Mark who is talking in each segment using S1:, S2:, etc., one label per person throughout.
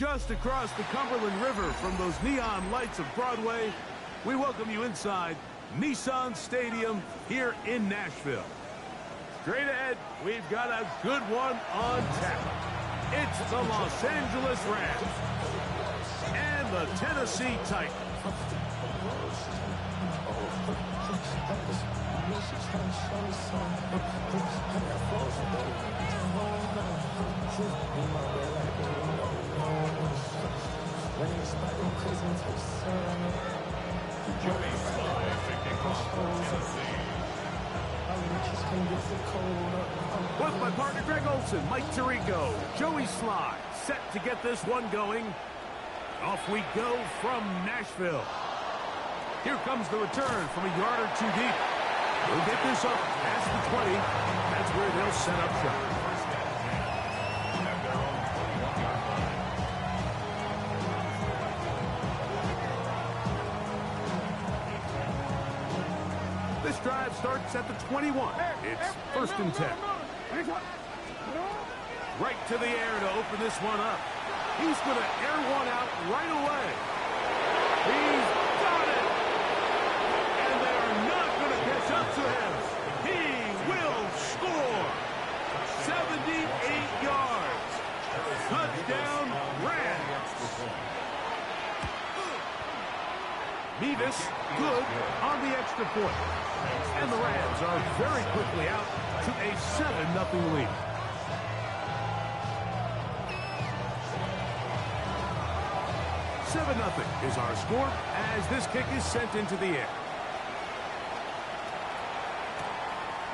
S1: Just across the Cumberland River from those neon lights of Broadway, we welcome you inside Nissan Stadium here in Nashville. Straight ahead, we've got a good one on tap. It's the Los Angeles Rams and the Tennessee Titans. With my partner Greg Olson, Mike Tirico, Joey Sly, set to get this one going. Off we go from Nashville. Here comes the return from a yard or two deep. We'll get this up past the 20. That's where they'll set up shop. This drive starts at the 21. It's 1st and 10. Right to the air to open this one up. He's going to air one out right away. He's got it. And they're not going to catch up to him. He will score. 78 yards. Touchdown, Rams. Mevis, good on the extra point. And the Rams are very quickly out to a 7-0 lead. Nothing is our score as this kick is sent into the air.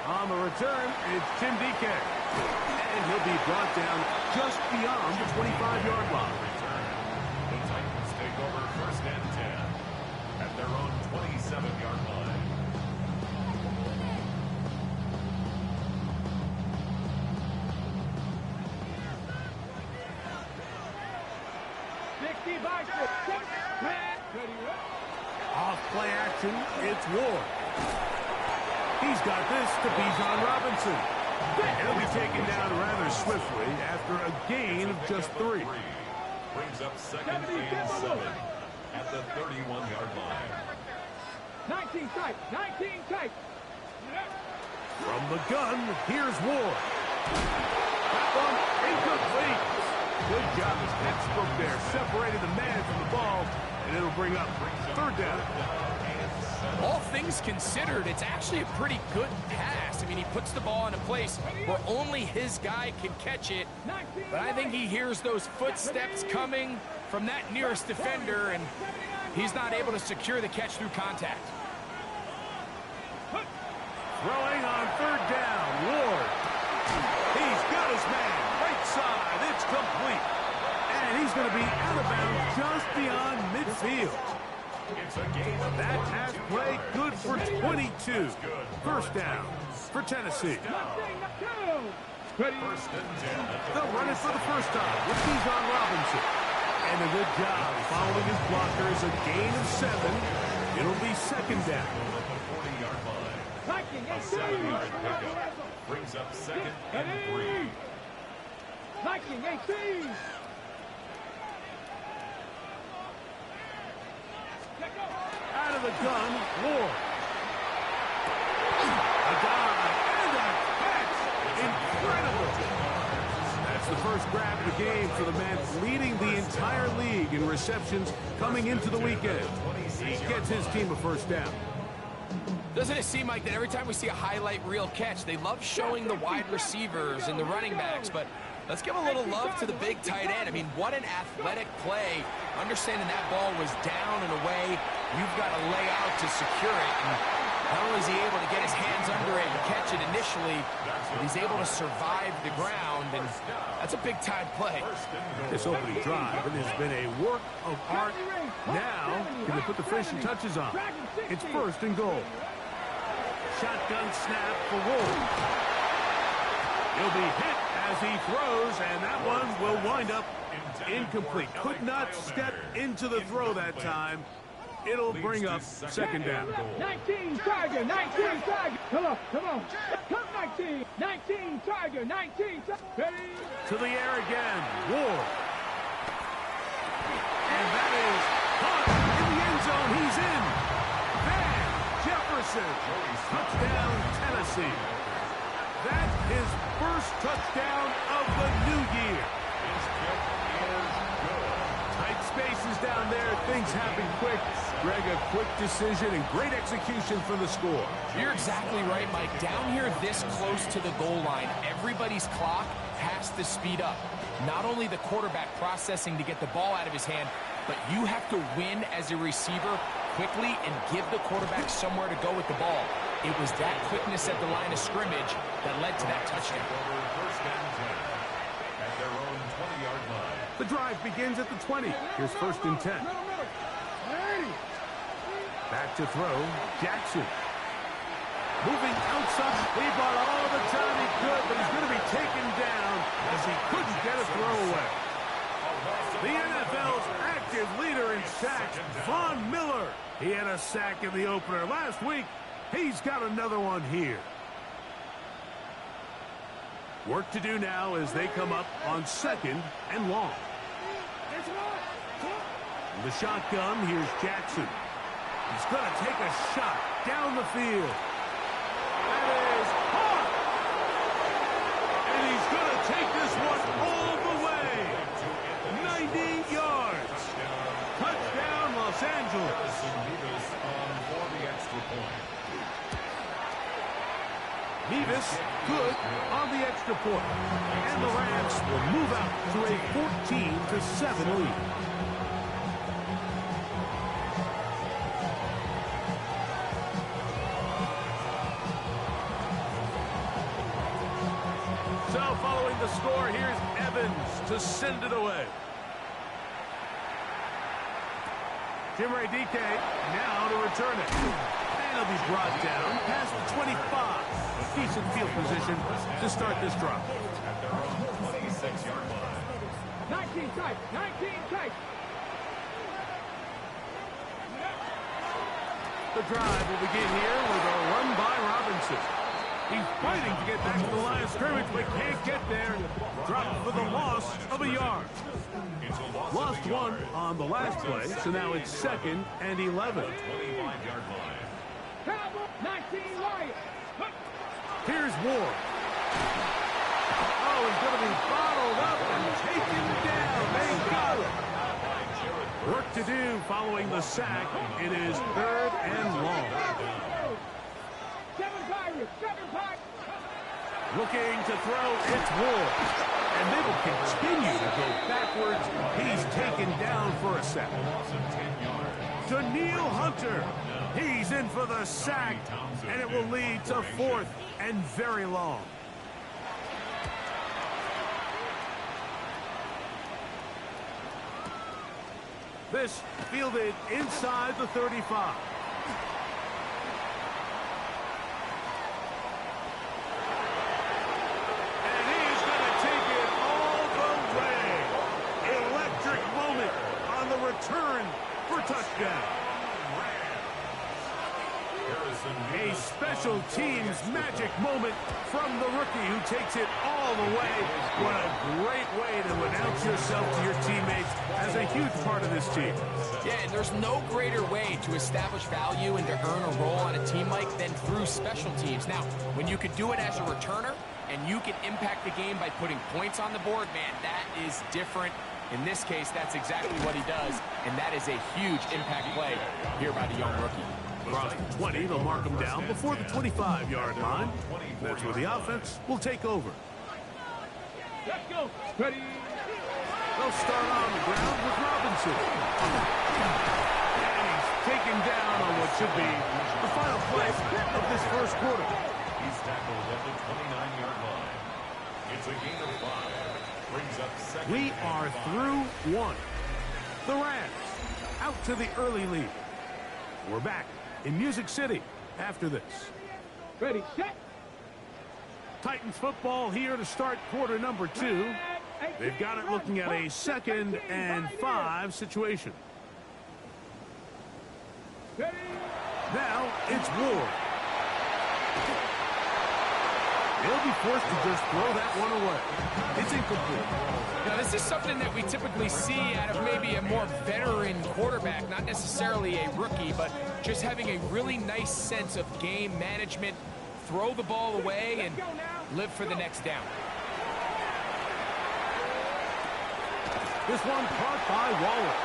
S1: On the return, it's Tim DK. And he'll be brought down just beyond the 25-yard line.
S2: The Titans take over 1st and 10 at their own 27-yard line.
S1: Off play action, it's Ward. He's got this to Bijan Robinson. He'll be taken down rather swiftly after a gain of just 3.
S2: Brings up 2nd and 7 at the 31-yard line.
S3: 19 tight, 19 tight.
S1: From the gun, here's Ward. That one incomplete. Good job as Pittsburgh there, separated the man from the ball, and it'll bring up 3rd down.
S4: All things considered, it's actually a pretty good pass. I mean, he puts the ball in a place where only his guy can catch it, but I think he hears those footsteps coming from that nearest defender, and he's not able to secure the catch through contact.
S1: Throwing on 3rd down, Ward. He's got his man. Right side, it's complete. And he's going to be out of bounds just beyond midfield. That pass play good for 22. 1st down for Tennessee. They'll run it for the first time with Bijan Robinson. And a good job following his blockers, a gain of 7. It'll be 2nd down.
S2: A 7-yard pickup brings up 2nd and 3.
S3: Viking 18.
S1: Out of the gun, Ward. A dive and a catch. Incredible. That's the first grab of the game for the man leading the entire league in receptions coming into the weekend. He gets his team a 1st down.
S4: Doesn't it seem like that every time we see a highlight reel catch, they love showing the wide receivers and the running backs, but let's give a little love to the big tight end. I mean, what an athletic play. Understanding that ball was down and away, you've got to lay out to secure it. And not only is he able to get his hands under it and catch it initially, but he's able to survive the ground, and that's a big-time play.
S1: This opening drive, it has been a work of art. Now, can they put the finishing touches on? It's 1st and goal. Shotgun snap for Ward. He'll be hit as he throws, and that one will wind up incomplete. Could not step into the throw that time. It'll bring up 2nd down.
S3: 19 Tiger, 19 Tiger. Come on, come on. Come 19. 19 Tiger, 19 Tiger.
S1: To the air again. Ward. And that is caught in the end zone. He's in. Van Jefferson. Touchdown, Tennessee. That's his first touchdown of the new year.
S2: His kick is good.
S1: Tight spaces down there. Things happen quick. Greg, a quick decision and great execution for the score.
S4: You're exactly right, Mike. Down here this close to the goal line, everybody's clock has to speed up. Not only the quarterback processing to get the ball out of his hand, but you have to win as a receiver quickly and give the quarterback somewhere to go with the ball. It was that quickness at the line of scrimmage that led to that touchdown.
S2: First and 10 at their own 20-yard line.
S1: The drive begins at the 20. Here's first and 10. Back to throw, Jackson. Moving outside. He brought all the time he could, but he's going to be taken down as he couldn't get a throw away. The NFL's active leader in sacks, Von Miller. He had a sack in the opener last week. He's got another one here. Work to do now as they come up on second and long. The shotgun, here's Jackson. He's going to take a shot down the field. That is hard. And he's going to take this one all the way. 90 yards. Touchdown, Los Angeles.
S2: For the extra point.
S1: Nevis, good on the extra point. And the Rams will move out to a 14-7 lead. So following the score, here's Evans to send it away. Jim Ray DK now to return it. And he'll be brought down past the 25. Decent field position to start this drive.
S2: At their own 26-yard line.
S3: 19 tight, 19 tight.
S1: The drive will begin here with a run by Robinson. He's fighting to get back to the line of scrimmage, but can't get there. Dropped for the loss of a yard. Lost one on the last play, so now it's second and 11.
S2: 25-yard line.
S3: Cowboy, 19 Lions.
S1: Here's Ward. Oh, he's going to be bottled up and taken down. They got it. Work to do following the sack. It is third and long.
S3: 7 Pirates, 7 Pirates.
S1: Looking to throw, it's Ward. And they will continue to go backwards. He's taken down for a sack. Daniil Hunter. He's in for the sack. And it will lead to fourth and very long. This fielded inside the 35. And he's going to take it all the way. Electric moment on the return for touchdown. A special teams magic moment from the rookie who takes it all the way. What a great way to announce yourself to your teammates as a huge part of this team.
S4: Yeah, and there's no greater way to establish value and to earn a role on a team, Mike, than through special teams. Now, when you could do it as a returner and you can impact the game by putting points on the board, man, that is different. In this case, that's exactly what he does, and that is a huge impact play here by the young rookie.
S1: Across the 20, they'll mark him down before the 25-yard line. That's where the offense will take over.
S3: Let's go. Ready.
S1: They'll start on the ground with Robinson. And he's taken down on what should be the final play of this first quarter.
S2: He's tackled at the 29-yard line. It's a gain of 5. Brings up second.
S1: We are through one. The Rams out to the early lead. We're back in Music City after this.
S3: Ready, set.
S1: Titans football here to start quarter number 2. They've got it looking at a 2nd and 5 situation.
S3: Ready.
S1: Now it's Ward. They'll be forced to just throw that one away. It's incomplete.
S4: Now, this is something that we typically see out of maybe a more veteran quarterback, not necessarily a rookie, but just having a really nice sense of game management, throw the ball away, and live for the next down.
S1: This one caught by Waller.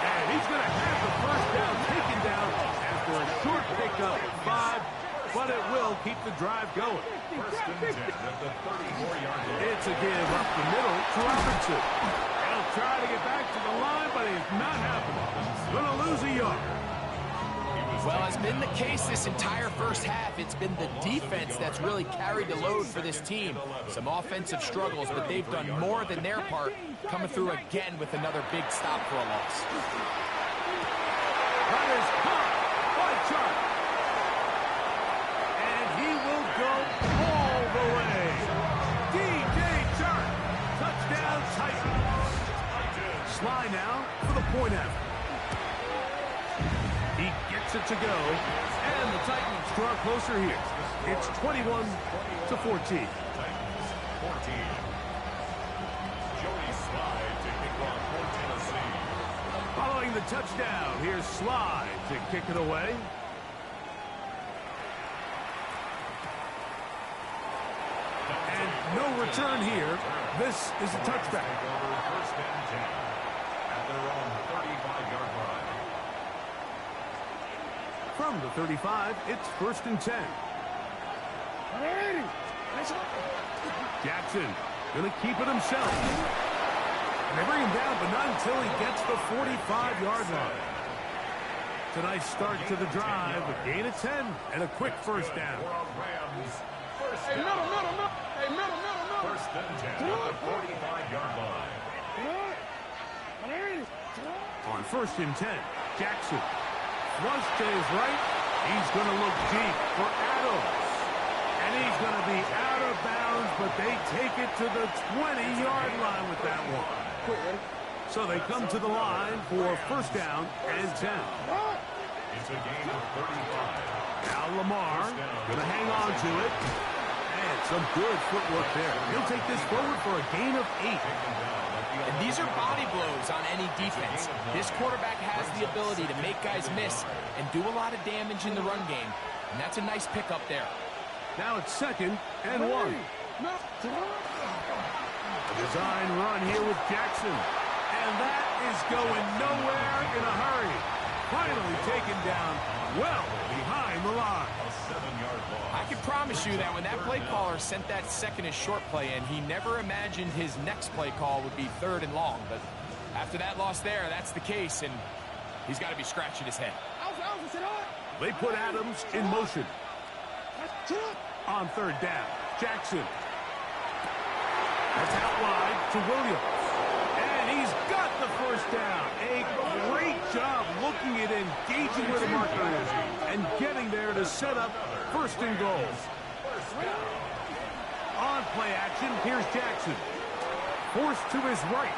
S1: And he's going to have the first down taken down after a short pickup at 5, but it will keep the drive going.
S2: First and 10 at the 34-yard line.
S1: It's a give up the middle to Robinson. He'll try to get back to the line, but it's not happening. Going to lose a yard.
S4: Well, has been the case this entire first half. It's been the defense that's really carried the load for this team. Some offensive struggles, but they've done more than their part, coming through again with another big stop for a loss.
S1: That is caught by Chark. And he will go all the way. DJ Chark. Touchdown Titans. Sly now for the point after. He gets it to go, and the Titans draw closer here. It's 21-14.
S2: Titans 14. Joey Slide to kick off for Tennessee.
S1: Following the touchdown, here's Slide to kick it away. And no return here. This is a touchback.
S2: First and 10 at their own 35-yard line.
S1: From the 35, it's first and 10. Jackson going to keep it himself. And they bring him down, but not until he gets the 45-yard line. It's a nice start to the drive, a gain of 10, and a quick first down.
S2: Rams, first
S3: Hey,
S2: down.
S3: middle. Hey, middle.
S2: First and 10 at the 45-yard line.
S1: On first and 10, Jackson. Flush to his right. He's going to look deep for Adams. And he's going to be out of bounds, but they take it to the 20-yard line with that one. So they come to the line for first down and 10.
S2: It's a gain of 35.
S1: Now Lamar going to hang on to it. And some good footwork there. He'll take this forward for a gain of 8.
S4: And these are body blows on any defense. This quarterback has the ability to make guys miss and do a lot of damage in the run game. And that's a nice pickup there.
S1: Now it's second and 1. A design run here with Jackson. And that is going nowhere in a hurry. Finally taken down well behind the line.
S2: A 7-yard loss.
S4: I can promise you that when that play caller sent that second and short play in, he never imagined his next play call would be third and long. But after that loss there, that's the case, and he's got to be scratching his head.
S1: They put Adams in motion. On third down, Jackson. That's out wide to Williams. And he's got the first down. A great job looking at engaging where the marker is and getting there to set up first and goal. On play action, here's Jackson. Forced to his right.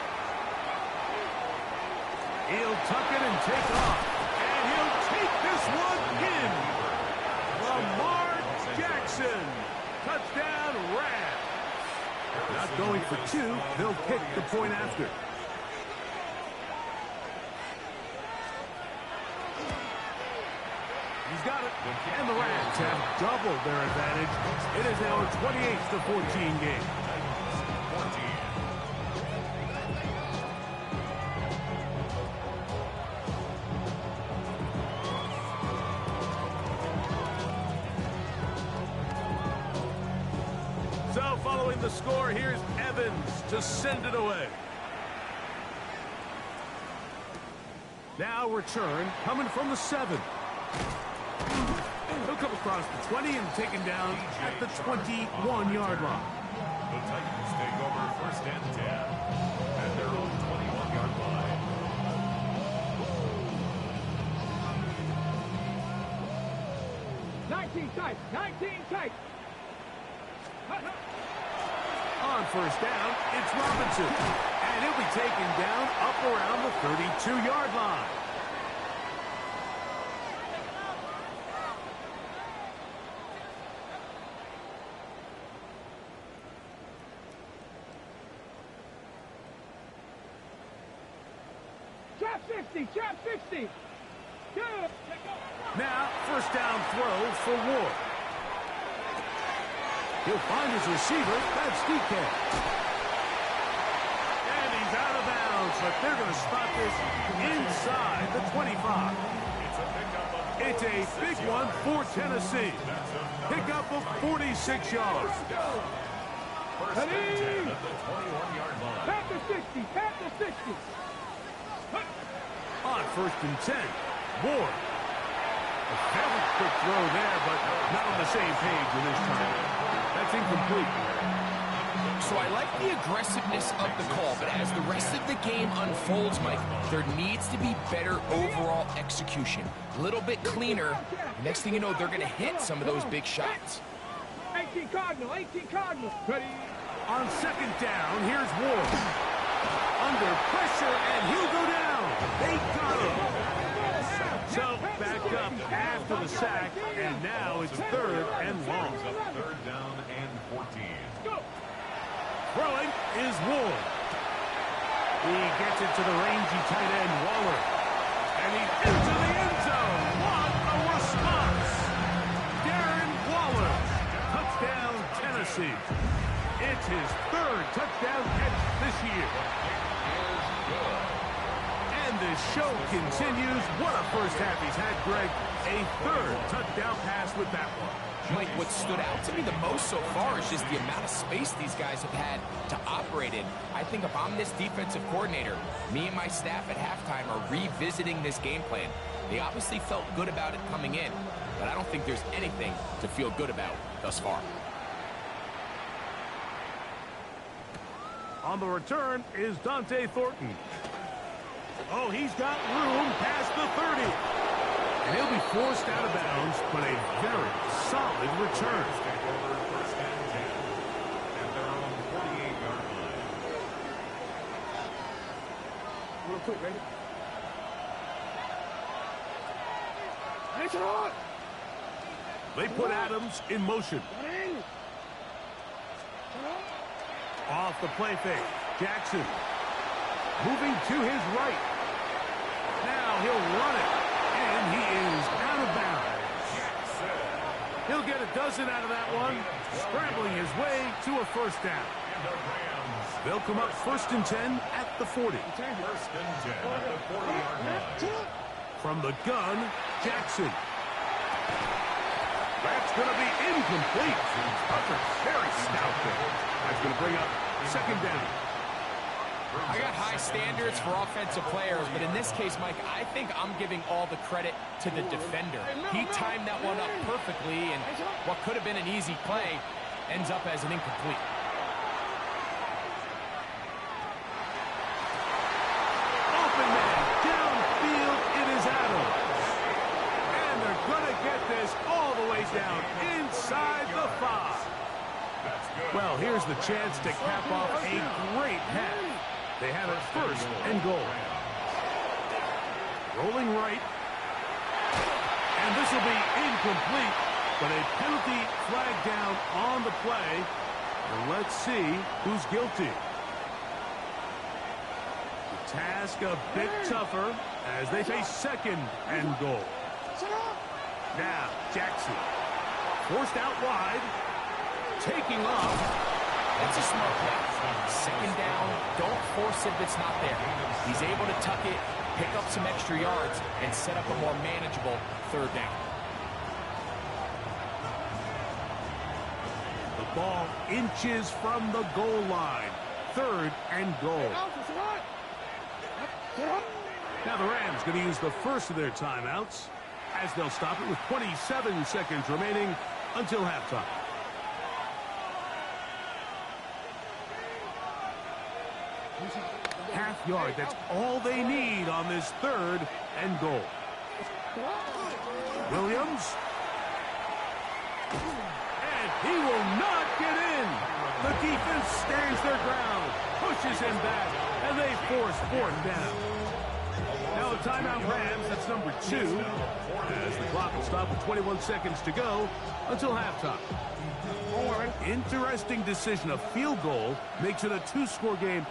S1: He'll tuck it and take off. And he'll take this one in. Lamar Jackson. Touchdown, Rams. Not going for 2. They'll kick the point after. He's got it. And the Rams have doubled their advantage. It is now a 28-14 game.
S2: 14.
S1: So following the score, here's Evans to send it away. Now return coming from the 7. He'll come across the 20 and taken down at the 21-yard line.
S2: The Titans take over first and 10 at their own 21-yard line.
S3: Nineteen tight.
S1: On first down, it's Robinson. And he'll be taken down up around the 32-yard line.
S3: Trap 50, trap 50. Good.
S1: Now, first down throw for Ward. He'll find his receiver. That's DK. And he's out of bounds, but they're going to spot this inside the 25. It's a big one for Tennessee. Pickup of 46 yards.
S2: First and 10 at the 21-yard line.
S3: Pat the 60, pat the 60.
S1: On first and 10, Ward. A very quick throw there, but not on the same page with this time. That's incomplete.
S4: So I like the aggressiveness of the call, but as the rest of the game unfolds, Mike, there needs to be better overall execution. A little bit cleaner. Next thing you know, they're going to hit some of those big shots.
S3: 18 Cardinal, 18 Cardinal. Ready?
S1: On second down, here's Ward. Under pressure, and he'll go down. They got him. So back up after the sack, and now it's third and long.
S2: Third down and 14.
S1: Throwing is Ward. He gets it to the rangy tight end, Waller. And he's into the end zone. What a response. Darren Waller. Touchdown, Tennessee. It's his third touchdown catch this year. And the show continues. What a first half he's had, Greg. A third touchdown pass with that one.
S4: Mike, what stood out to me the most so far is just the amount of space these guys have had to operate in. I think if I'm this defensive coordinator, me and my staff at halftime are revisiting this game plan. They obviously felt good about it coming in, but I don't think there's anything to feel good about thus far.
S1: On the return is Dante Thornton. Oh, he's got room past the 30. And he'll be forced out of bounds, but a very solid return.
S2: First and 10 at their own 48-yard line.
S3: Real quick, ready? Nice on.
S1: They put Adams in motion. Off the play fake. Jackson moving to his right. Now he'll run it. And he is out of bounds. He'll get a dozen out of that one, scrambling his way to a first down. They'll come up first and 10 at the 40.
S2: First and 10 at the 40-yard line.
S1: From the gun, Jackson. That's going to be incomplete. Tucker very stout there. That's going to bring up second down.
S4: I got high standards for offensive players, but in this case, Mike, I think I'm giving all the credit to the defender. He timed that one up perfectly, and what could have been an easy play ends up as an incomplete.
S1: Open man, downfield, it is Adams. And they're going to get this all the way down inside the 5. Well, here's the chance to cap off a great half. They have it first and goal. Rolling right. And this will be incomplete, but a penalty flag down on the play. And let's see who's guilty. The task a bit tougher as they face second and goal. Now, Jackson. Forced out wide. Taking off.
S4: That's a smart play. Second down, don't force it if it's not there. He's able to tuck it, pick up some extra yards, and set up a more manageable third down.
S1: The ball inches from the goal line. Third and goal. Now the Rams going to use the first of their timeouts as they'll stop it with 27 seconds remaining until halftime. Half yard, that's all they need on this third and goal. Williams. And he will not get in. The defense stands their ground, pushes him back, and they force fourth down. Now a timeout Rams, that's number 2, as the clock will stop with 21 seconds to go until halftime. Interesting decision. A field goal makes it a 2-score game.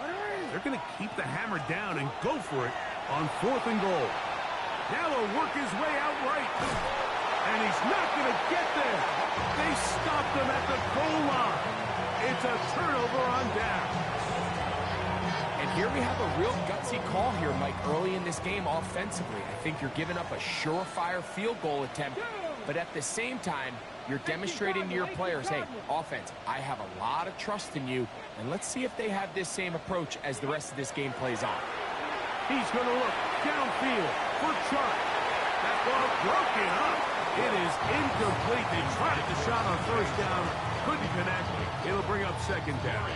S1: They're going to keep the hammer down and go for it On 4th and goal. Now he'll work his way out right. And he's not going to get there. They stopped him at the goal line. It's a turnover on down.
S4: And here we have a real gutsy call here, Mike, early in this game offensively. I think you're giving up a surefire field goal attempt, but at the same time, you're demonstrating to your players, hey, offense, I have a lot of trust in you, and let's see if they have this same approach as the rest of this game plays on.
S1: He's going to look downfield for Chart. That ball broken up. It is incomplete. They tried the shot on 1st down. Couldn't connect. It'll bring up 2nd down.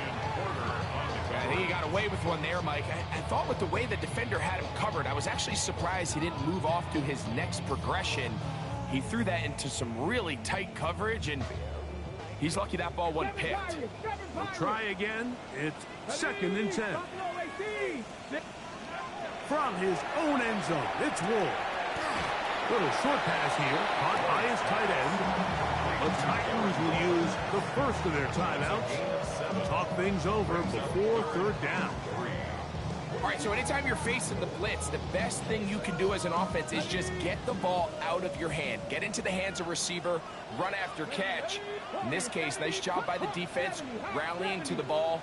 S4: I think he got away with one there, Mike. I thought with the way the defender had him covered, I was actually surprised he didn't move off to his next progression. He threw that into some really tight coverage, and he's lucky that ball wasn't picked.
S1: We'll try again. It's 2nd and 10. From his own end zone, it's Ward. Little short pass here, caught by his tight end. The Titans will use the first of their timeouts. Talk things over before 3rd down.
S4: All right, so anytime you're facing the blitz, the best thing you can do as an offense is just get the ball out of your hand. Get into the hands of receiver, run after catch. In this case, nice job by the defense, rallying to the ball.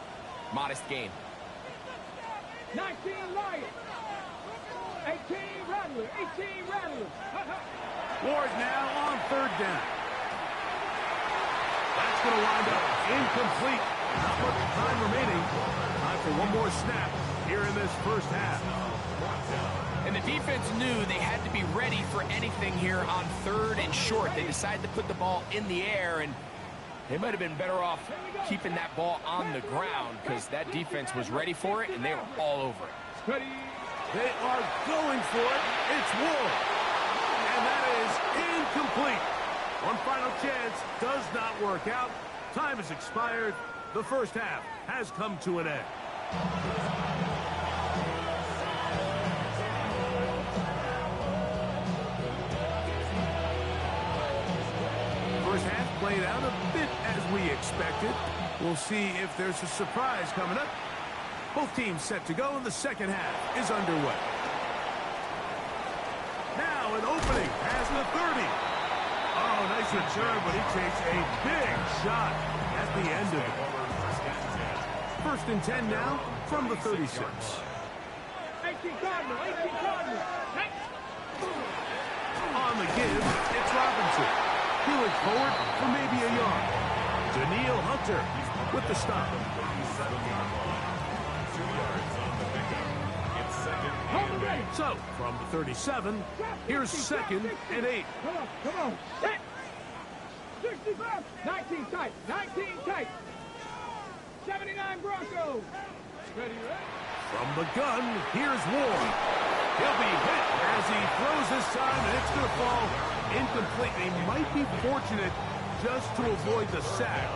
S4: Modest gain.
S3: 19 Lions. 18 Rattlers. 18 Rattlers.
S1: Ward now on 3rd down. That's going to wind up incomplete. Not much time remaining. Time for one more snap here in this 1st half.
S4: And the defense knew they had to be ready for anything here on 3rd and short. They decided to put the ball in the air, and they might have been better off keeping that ball on the ground because that defense was ready for it, and they were all over it.
S1: They are going for it. It's Ward. And that is incomplete. One final chance does not work out. Time has expired. The 1st half has come to an end. First half played out a bit as we expected. We'll see if there's a surprise coming up. Both teams set to go, and the 2nd half is underway. Now an opening past the 30. Oh, nice return, but he takes a big shot at the end of it. 1st and 10 now from the 36.
S3: 18 Cardinal. 18 Cardinal.
S1: On the give, it's Robinson. Peeling forward for maybe a yard. Daniil Hunter with the stop. So, from the 37, here's 2nd and 8.
S3: Come on. 65. 19 tight. 19 tight. 79 Broncos. Ready, right?
S1: From the gun, here's Ward. He'll be hit as he throws this time, and it's going to fall incomplete. He might be fortunate just to avoid the sack,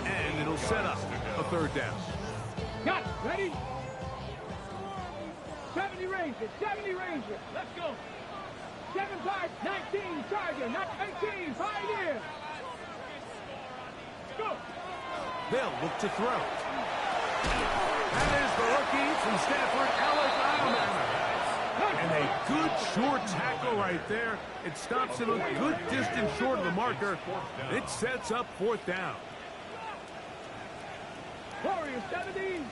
S1: and it'll set up a 3rd down.
S3: Got it. Ready? 70 Rangers. 70 Rangers. Let's go. 7-5. 19 Tiger. 18 Pioneer. Go.
S1: They'll look to throw. That is the rookie from Stanford, Alec Eilman. And a good short tackle right there. It stops him a good distance short of the marker. It sets up 4th down.
S3: Warriors 70.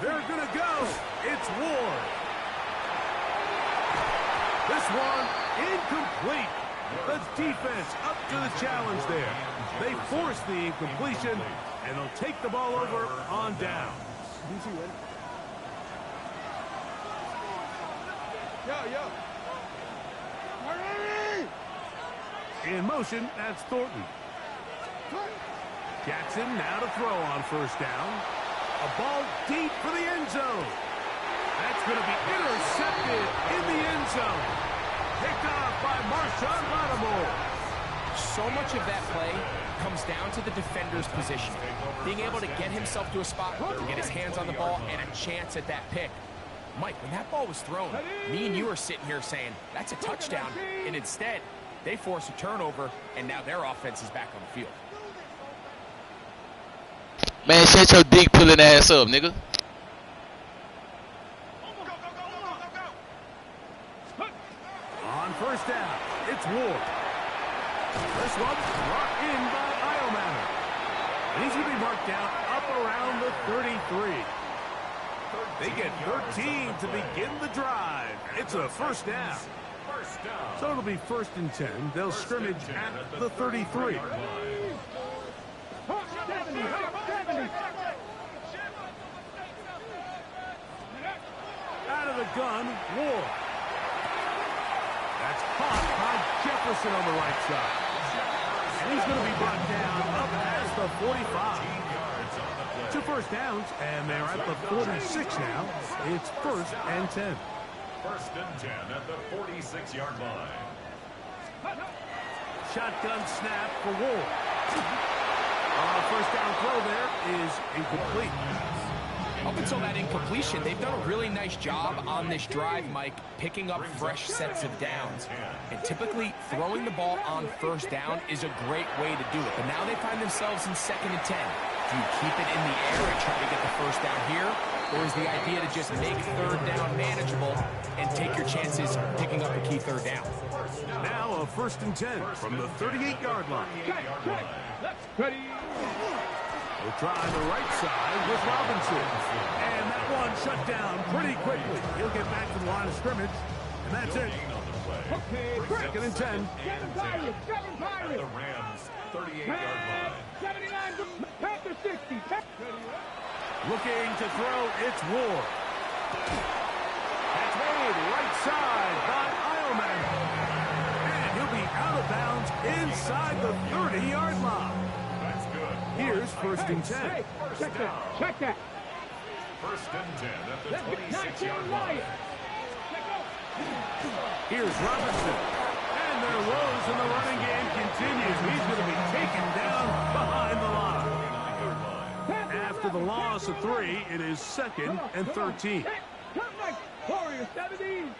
S1: They're going to go. It's Ward. This one incomplete. The defense up to the challenge there. They force the incompletion, and they'll take the ball over on down. In motion, that's Thornton. Jackson now to throw on 1st down. A ball deep for the end zone. That's going to be intercepted in the end zone. Picked off by Marshawn Lattimore.
S4: So much of that play comes down to the defender's position. Being able to get himself to a spot, to get his hands on the ball, and a chance at that pick. Mike, when that ball was thrown, me and you are sitting here saying, that's a touchdown. And instead, they force a turnover, and now their offense is back on the field.
S5: Man, shut your dick pulling ass up, nigga.
S1: It's Ward. This one brought in by Iomanner. And he's going to be marked down up around the 33. They get 13 to begin the drive. It's a first down. So it'll be 1st and 10. They'll scrimmage at the 33. Out of the gun, Ward. That's caught by Jefferson on the right side. And he's going to be brought down up past the 45. 2 first downs, and they're at the 46 now. It's 1st and 10.
S2: 1st and 10 at the 46-yard line.
S1: Shotgun snap for Ward. First down throw there is incomplete.
S4: Up until that incompletion, they've done a really nice job on this drive, Mike, picking up fresh sets of downs. And typically, throwing the ball on 1st down is a great way to do it. But now they find themselves in 2nd and 10. Do you keep it in the air and try to get the 1st down here? Or is the idea to just make 3rd down manageable and take your chances picking up a key 3rd down?
S1: Now a 1st and 10 from the 38-yard line.
S3: Ready.
S1: We'll try the right side with Robinson. And that one shut down pretty quickly. He'll get back to the line of scrimmage. And that's it.
S3: Okay,
S1: 2nd and 10.
S3: 7 Pirates, 7 Pirates.
S2: The Rams, 38-yard line.
S3: 79, Panther 60.
S1: Looking to throw, it's Ward. That's made right side by Ioman. And he'll be out of bounds inside the 30-yard line.
S2: That's good.
S1: Here's 1st and 10.
S3: Hey, check that, check that.
S2: 1st and 10 at the
S3: Let's get
S2: 26-yard
S3: 19
S2: line.
S3: Lions.
S1: Here's Robinson. And their woes in the running game continues. He's going to be taken down behind the line. After the loss of 3, it is 2nd and 13.
S3: Come back, Warriors 70.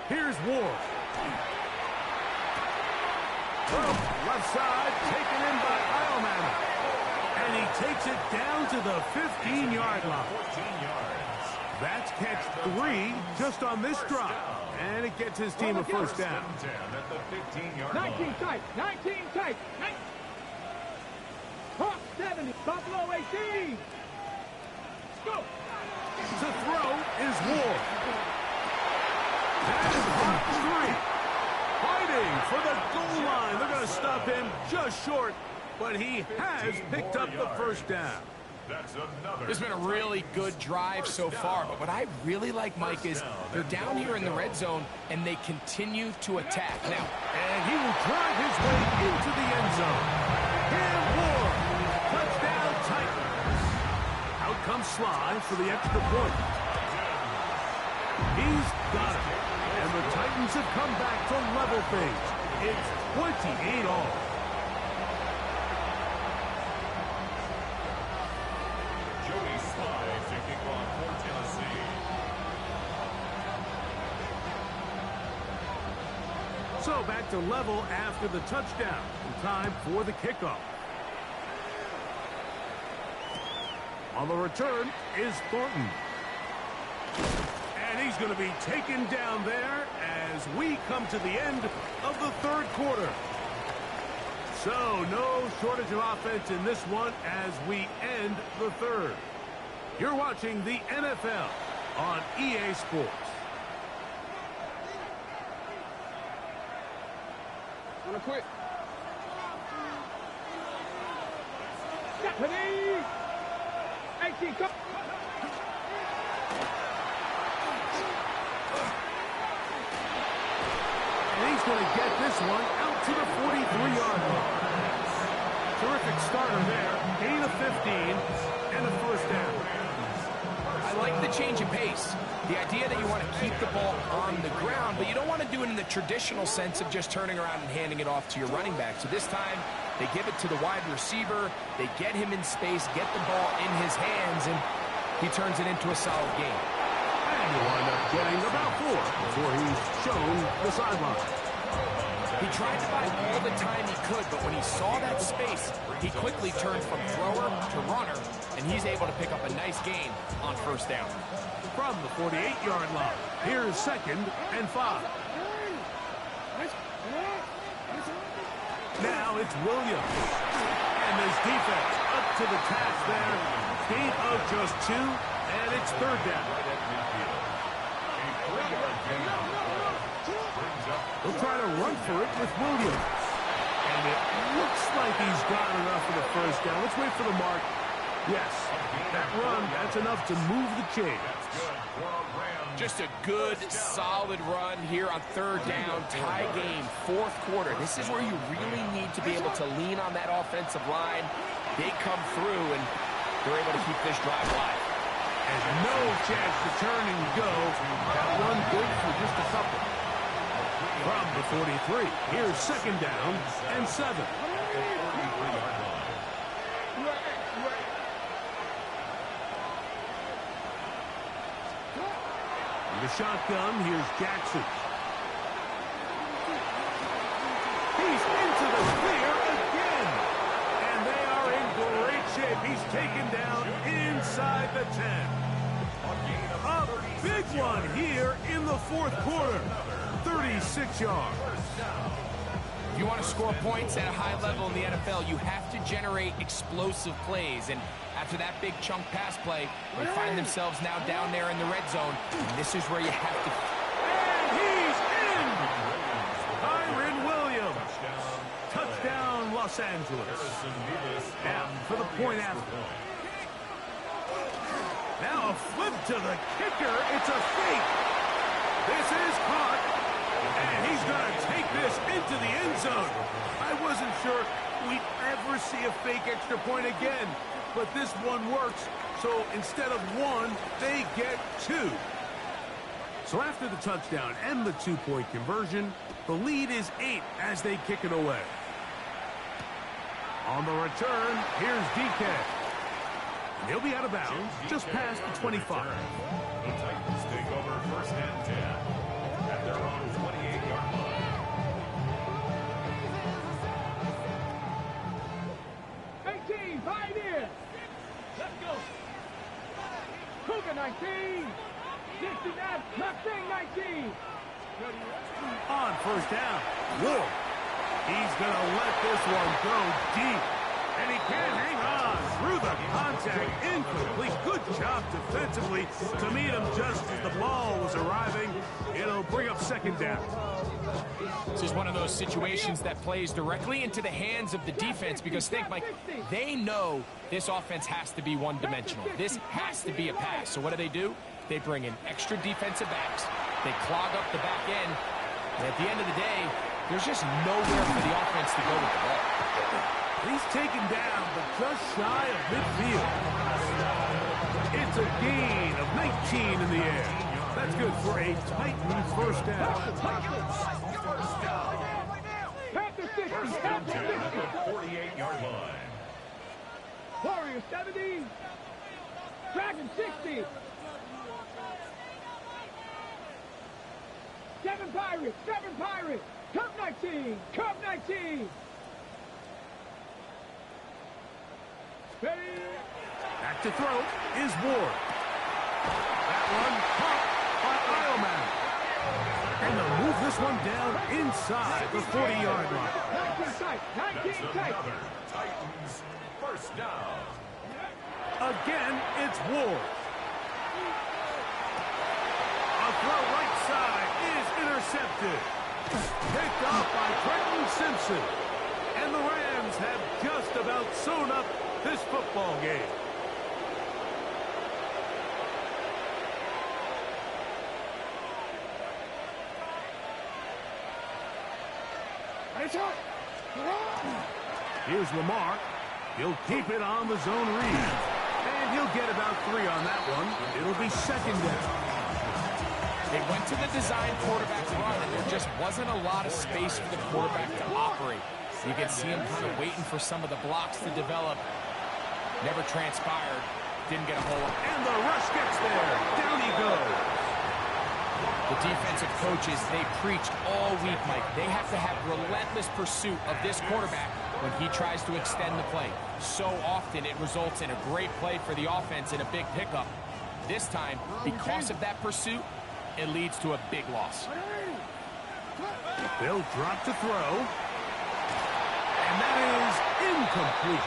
S1: Here's Ward. Left side, taken in by Iomanner. And he takes it down to the 15-yard line.
S2: 14 yards.
S1: That's catch 3 just on this drive. And it gets his team a 1st down.
S2: 10 at the 15-yard
S3: 19
S2: line.
S3: tight, 19 tight. Hawk 70, Buffalo 18. Go.
S1: To throw is Ward. That is Hawk 3. Fighting for the goal line. They're going to stop him just short, but he has picked up the 1st down.
S2: That's another.
S4: It's been a really good drive so far, but what I really like, Mike, is they're down here in the red zone, and they continue to attack. Now,
S1: And he will drive his way into the end zone. And Ward. Touchdown Titans. Out comes Sly for the extra point. He's got it. And the Titans have come back to level things. It's 28 all.
S2: Joey Sly taking on for Tennessee.
S1: So back to level after the touchdown. And time for the kickoff. On the return is Thornton. And he's going to be taken down there as we come to the end of the 3rd quarter. So no shortage of offense in this one as we end the 3rd. You're watching the NFL on EA Sports.
S3: Wanna quit? Stephanie! 18, come.
S1: And he's going to get this one out to the 43-yard line. Terrific starter there. Gain of 15 and a 1st down.
S4: I like the change of pace. The idea that you want to keep the ball on the ground, but you don't want to do it in the traditional sense of just turning around and handing it off to your running back. So this time, they give it to the wide receiver. They get him in space, get the ball in his hands, and he turns it into a solid game.
S1: And he'll wind up getting about 4 before he's shown the sideline.
S4: He tried to buy all the time he could, but when he saw that space, he quickly turned from thrower to runner, and he's able to pick up a nice gain on 1st down.
S1: From the 48-yard line, here's 2nd and 5. Now it's Williams. And this defense up to the task there. Gain of just 2, and it's third down. They'll try to run for it with Williams. And it looks like he's got enough for the first down. Let's wait for the mark. Yes, that run, that's enough to move the chains.
S4: Just a good, solid run here on third down. Tie game, fourth quarter. This is where you really need to be able to lean on that offensive line. They come through, and they're able to keep this drive alive.
S1: And no chance to turn and go. That one good for just a couple. From the 43, here's second down and 7. The shotgun, here's Jackson. He's into the clear again. And they are in great shape. He's taken down inside the 10. A big one here in the fourth quarter. 36 yards.
S4: If you want to score points at a high level in the NFL, you have to generate explosive plays. And after that big chunk pass play, they find themselves now down there in the red zone. And this is where you have to...
S1: And he's in! Kyren Williams. Touchdown, Los Angeles. Now for the point after. Now a flip to the kicker. It's a fake. This is caught. And he's going to take this into the end zone. I wasn't sure we'd ever see a fake extra point again. But this one works. So instead of 1, they get 2. So after the touchdown and the 2-point conversion, the lead is 8 as they kick it away. On the return, here's DK. And he'll be out of bounds just past the 25.
S2: The Titans take over first and 10 at their own 28-yard line.
S3: 18, 5 in. Let's go. Cougar 19. 69, Mustang 19.
S1: On first down, Ward. He's going to let this one go deep. And he can't hang on through the contact. Incomplete. Good job defensively to meet him just as the ball was arriving. It'll bring up second down.
S4: This is one of those situations that plays directly into the hands of the defense because think, Mike, they know this offense has to be one-dimensional. This has to be a pass. So what do? They bring in extra defensive backs. They clog up the back end. And at the end of the day, there's just nowhere for the offense to go with the ball.
S1: He's taken down, but just shy of midfield. It's a gain of 19 in the air. That's good for a Titan first down.
S2: First and 10 at the 48-yard line.
S3: Warriors 70. Dragon 60. 7 Pirates, 7 Pirates. Cub 19, Cub 19. Ready?
S1: Back to throw is Ward. That one caught by Eilman. And they'll move this one down inside the 40-yard line.
S3: 19 tight, 19 tight.
S2: Another Titans first down.
S1: Again, it's Ward. A throw right side is intercepted. Picked off by Trenton Simpson. And the Rams have just about sewn up this football game. Here's Lamar. He'll keep it on the zone read. And he'll get about 3 on that one. It'll be second down.
S4: They went to the design quarterback run, and there just wasn't a lot of space for the quarterback to operate. You can see him kind of waiting for some of the blocks to develop. Never transpired. Didn't get a hold.
S1: And the rush gets there. Down he goes.
S4: The defensive coaches, they preached all week, Mike. They have to have relentless pursuit of this quarterback when he tries to extend the play. So often it results in a great play for the offense and a big pickup. This time, because of that pursuit, it leads to a big loss.
S1: They'll drop to throw. And that is incomplete.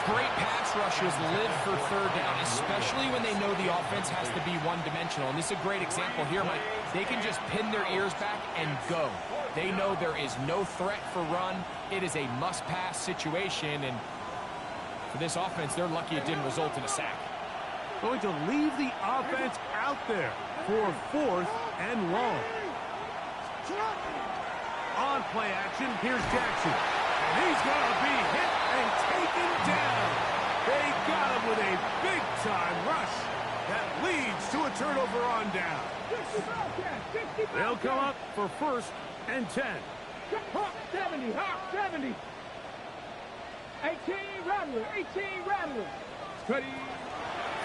S4: Great pass rushers live for third down, especially when they know the offense has to be one-dimensional. And this is a great example here, Mike. They can just pin their ears back and go. They know there is no threat for run. It is a must-pass situation, and for this offense, they're lucky it didn't result in a sack.
S1: Going to leave the offense out there for 4th and long. On play action, here's Jackson. He's going to be hit and taken down. They got him with a big-time rush that leads to a turnover on down. They'll come up for 1st and 10.
S3: Hawk 70, Hawk 70. 18 Rattler, 18 Rattler. Ready.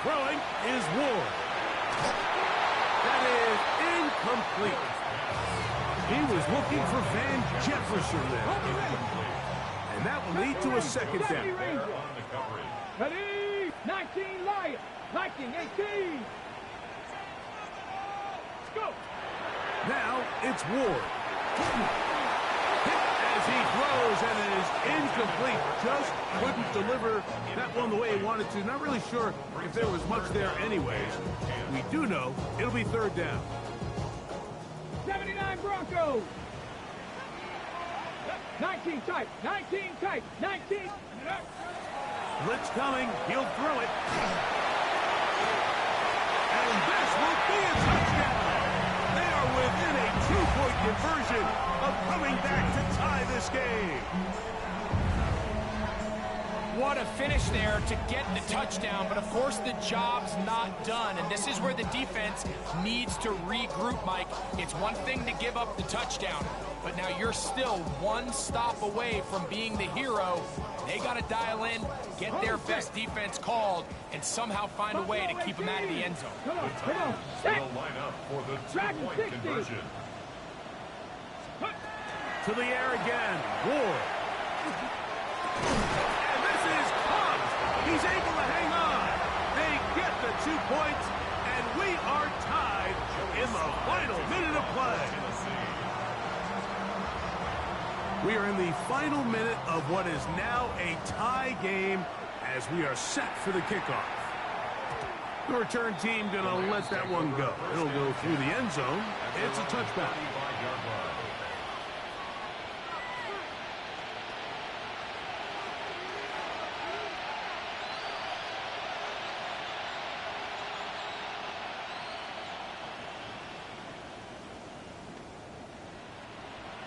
S1: Throwing is Ward. That is incomplete. He was looking for Van Jefferson there. And that will lead to a 2nd down.
S3: Ready? 19 Lion. Viking 18. Let's go.
S1: Now it's Ward. Hit as he throws, and it is incomplete. Just couldn't deliver that one the way he wanted to. Not really sure if there was much there anyways. We do know it'll be 3rd down.
S3: 79 Broncos. 19 tight, 19 tight, 19.
S1: Blitz coming, he'll throw it. And this will be a touchdown. They are within a 2-point conversion of coming back to tie this game.
S4: What a finish there to get the touchdown, but of course the job's not done, and this is where the defense needs to regroup, Mike. It's one thing to give up the touchdown, but now you're still one stop away from being the hero. They got to dial in, get their best defense called, and somehow find a way to keep them out of the end zone.
S3: Come on.
S2: Will line up for the 2-point conversion.
S1: To the air again, Ward. And this is caught. He's able to hang on. They get the 2 points, and we are tied in the final minute of play. We are in the final minute of what is now a tie game as we are set for the kickoff. The return team going to let that one go. It'll go through the end zone. It's a touchback.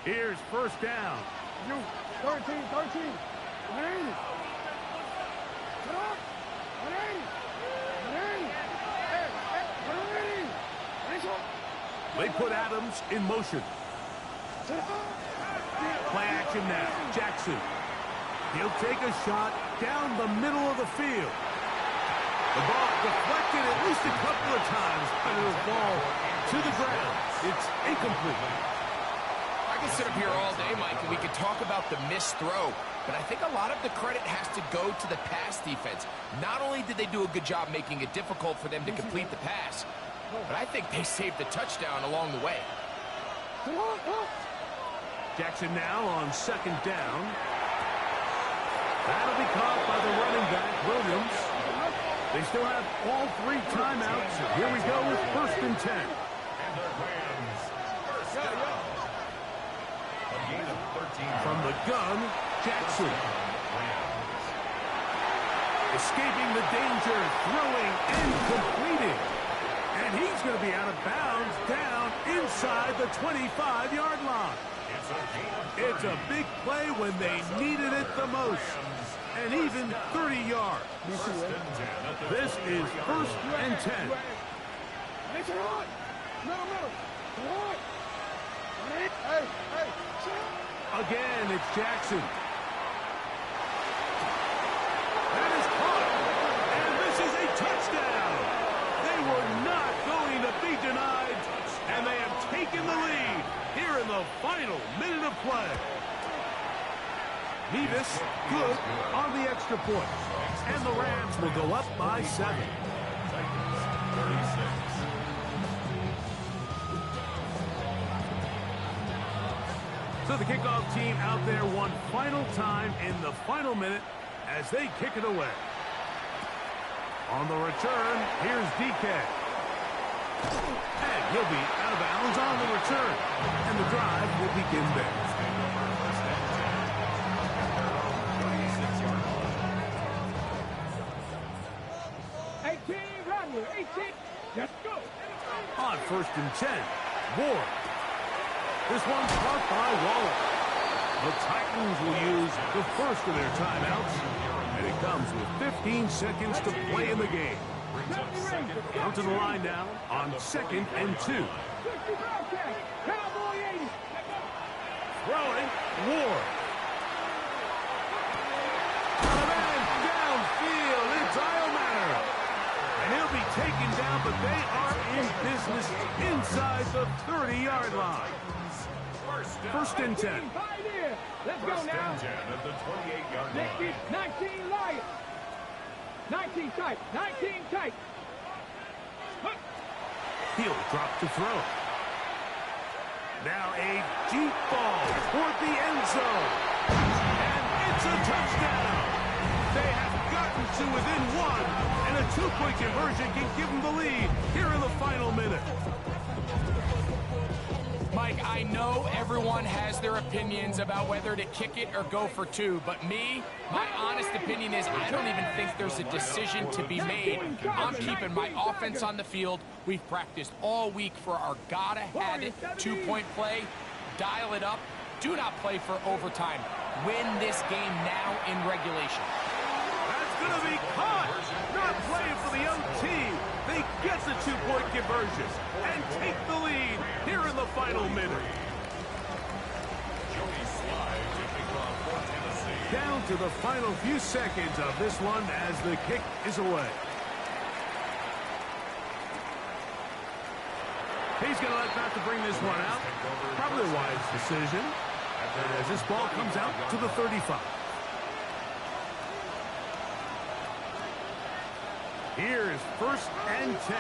S1: Here's 1st down.
S3: 13.
S1: They put Adams in motion. Play action now. Jackson. He'll take a shot down the middle of the field. The ball deflected at least a couple of times, and it'll fall to the ground. It's incomplete.
S4: I can sit up here all day, Mike, and we could talk about the missed throw, but I think a lot of the credit has to go to the pass defense. Not only did they do a good job making it difficult for them to complete the pass, but I think they saved the touchdown along the way.
S1: Jackson now on 2nd down. That'll be caught by the running back, Williams. They still have all 3 timeouts. Here we go with 1st and 10. From the gun, Jackson. Escaping the danger, throwing and completing. And he's going to be out of bounds down inside the 25-yard line. It's a big play when they needed it the most. And even 30 yards. This is 1st and 10. Again, it's Jackson. That is caught. And this is a touchdown. They were not going to be denied. And they have taken the lead here in the final minute of play. Nevis good on the extra point. And the Rams will go up by 7. So the kickoff team out there one final time in the final minute as they kick it away. On the return, here's DK. And he'll be out of bounds on the return. And the drive will begin there.
S3: 18, Rodney, 18. Let's go.
S1: On 1st and 10, Ward. This one's caught by Waller. The Titans will use the first of their timeouts, and it comes with 15 seconds to play in the game. Out to the line now on 2nd and 2. Throwing, Ward. Man downfield, it's Iomatter. And he'll be taken down, but they are in business inside the 30-yard line. 1st and 10.
S3: Let's go now. 19 Lions. 19 tight. 19 tight.
S1: He'll drop to throw. Now a deep ball toward the end zone. And it's a touchdown. They have gotten to within one. And a two-point conversion can give them the lead here in the final minute.
S4: Mike, I know everyone has their opinions about whether to kick it or go for two, but me, my honest opinion is I don't even think there's a decision to be made. I'm keeping my offense on the field. We've practiced all week for our gotta-have-it two-point play. Dial it up. Do not play for overtime. Win this game now in regulation.
S1: That's going to be caught. Not playing for the OT. They get the two-point conversion and take the lead here in the final minute. Down to the final few seconds of this one as the kick is away. He's going to elect not to bring this one out. Probably a wise decision as this ball comes out to the 35. Here is 1st and 10.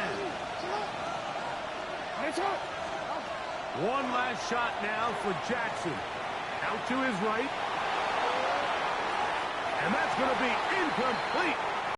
S1: One last shot now for Jackson. Out to his right. And that's going to be incomplete.